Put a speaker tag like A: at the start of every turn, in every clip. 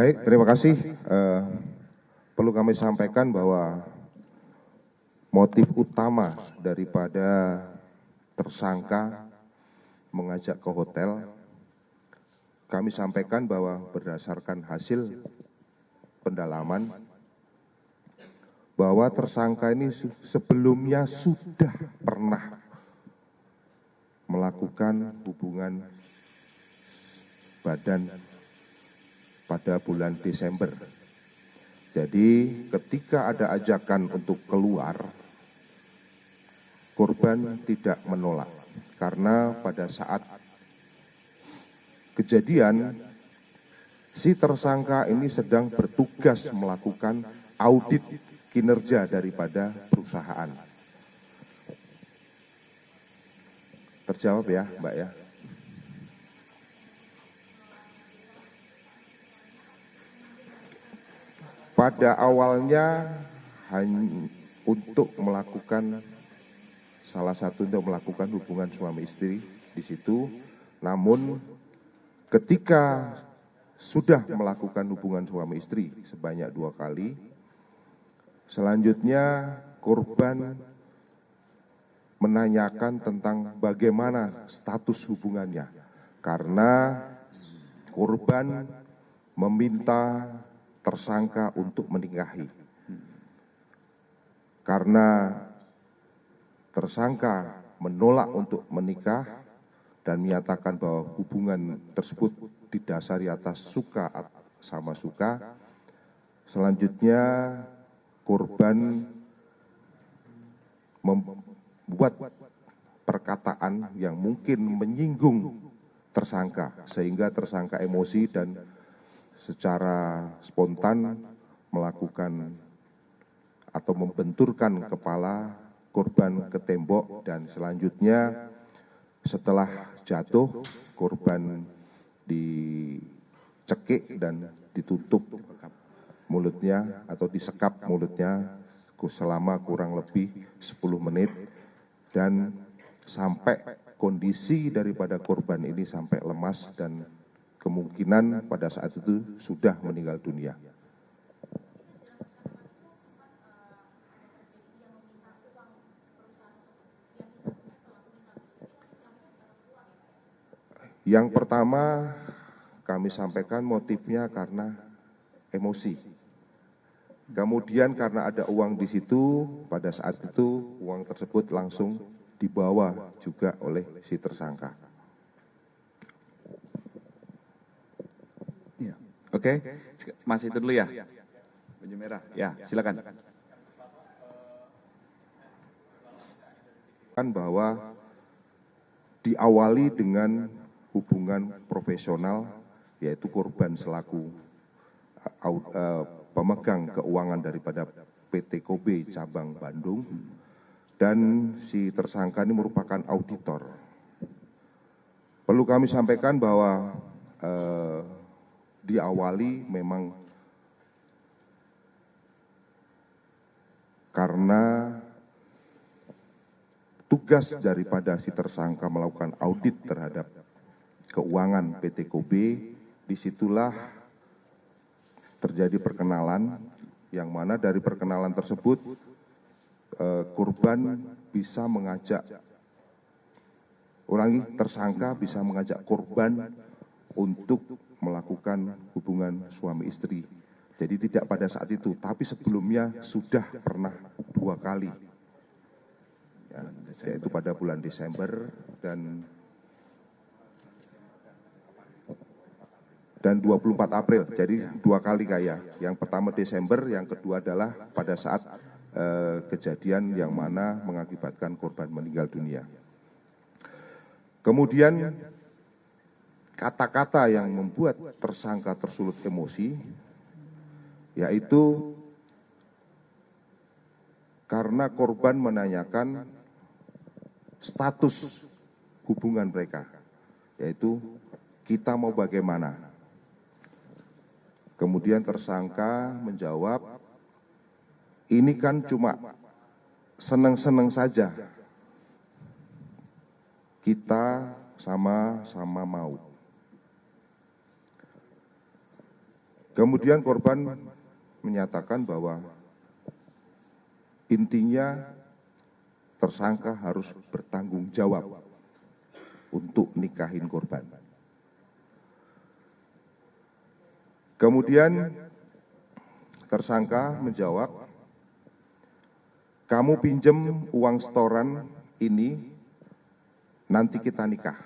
A: Baik, terima kasih. Perlu kami sampaikan bahwa motif utama daripada tersangka mengajak ke hotel, kami sampaikan bahwa berdasarkan hasil pendalaman, bahwa tersangka ini sebelumnya sudah pernah melakukan hubungan badan pada bulan Desember. Jadi ketika ada ajakan untuk keluar, korban tidak menolak. Karena pada saat kejadian, si tersangka ini sedang bertugas melakukan audit kinerja daripada perusahaan. Terjawab ya, Mbak ya? Pada awalnya hanya untuk melakukan hubungan suami istri di situ, namun ketika sudah melakukan hubungan suami istri sebanyak 2 kali, selanjutnya korban menanyakan tentang bagaimana status hubungannya, karena korban meminta tersangka untuk menikahi. Karena tersangka menolak untuk menikah dan menyatakan bahwa hubungan tersebut didasari atas suka sama suka, selanjutnya korban membuat perkataan yang mungkin menyinggung tersangka, sehingga tersangka emosi dan secara spontan melakukan atau membenturkan kepala korban ke tembok, dan selanjutnya setelah jatuh korban dicekik dan ditutup mulutnya atau disekap mulutnya selama kurang lebih 10 menit, dan sampai kondisi daripada korban ini sampai lemas dan kemungkinan pada saat itu sudah meninggal dunia. Yang pertama kami sampaikan motifnya karena emosi. Kemudian karena ada uang di situ, pada saat itu uang tersebut langsung dibawa juga oleh si tersangka.
B: Oke, masih itu dulu ya, baju merah. Ya, silakan.
A: Kan bahwa diawali dengan hubungan profesional, yaitu korban selaku pemegang keuangan daripada PT Kobe cabang Bandung, dan si tersangka ini merupakan auditor. Perlu kami sampaikan bahwa diawali memang karena tugas daripada si tersangka melakukan audit terhadap keuangan PT Kobe. Disitulah terjadi perkenalan, yang mana dari perkenalan tersebut korban bisa mengajak, tersangka bisa mengajak korban untuk melakukan hubungan suami istri. Jadi tidak pada saat itu, tapi sebelumnya sudah pernah 2 kali, ya, yaitu pada bulan Desember dan 24 April. Jadi 2 kali kayak. Yang pertama Desember, yang kedua adalah pada saat kejadian yang mana mengakibatkan korban meninggal dunia. Kemudian kata-kata yang membuat tersangka tersulut emosi, yaitu karena korban menanyakan status hubungan mereka, yaitu kita mau bagaimana. Kemudian tersangka menjawab, ini kan cuma seneng-seneng saja, kita sama-sama mau. Kemudian korban menyatakan bahwa intinya tersangka harus bertanggung jawab untuk nikahin korban. Kemudian tersangka menjawab, kamu pinjem uang setoran ini, nanti kita nikah.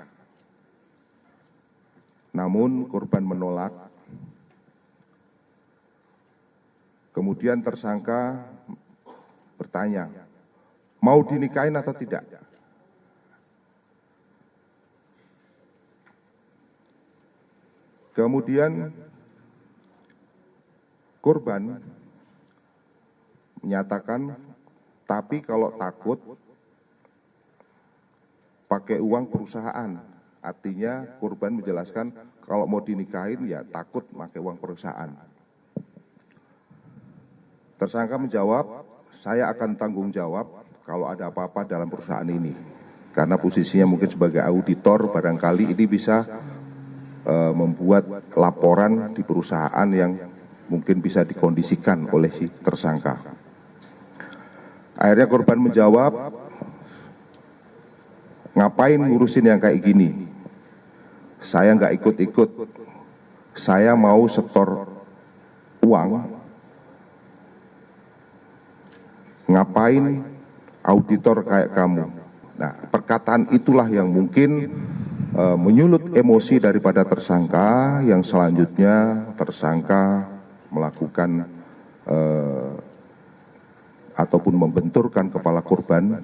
A: Namun korban menolak. Kemudian tersangka bertanya, mau dinikahin atau tidak? Kemudian korban menyatakan, tapi kalau takut pakai uang perusahaan. Artinya korban menjelaskan kalau mau dinikahin ya takut pakai uang perusahaan. Tersangka menjawab, saya akan tanggung jawab kalau ada apa-apa dalam perusahaan ini. Karena posisinya mungkin sebagai auditor, barangkali ini bisa membuat laporan di perusahaan yang mungkin bisa dikondisikan oleh si tersangka. Akhirnya korban menjawab, ngapain ngurusin yang kayak gini? Saya nggak ikut-ikut, saya mau setor uang. Ngapain auditor kayak kamu? Nah, perkataan itulah yang mungkin menyulut emosi daripada tersangka, yang selanjutnya tersangka melakukan ataupun membenturkan kepala korban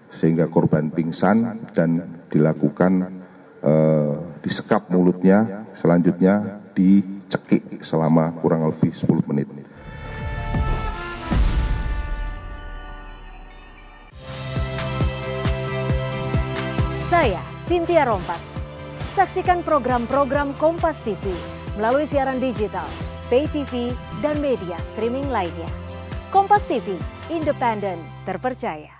A: sehingga korban pingsan dan dilakukan disekap mulutnya, selanjutnya dicekik selama kurang lebih 10 menit.
C: Saya Cynthia Rompas. Saksikan program-program Kompas TV melalui siaran digital, pay TV, dan media streaming lainnya. Kompas TV, independen, terpercaya.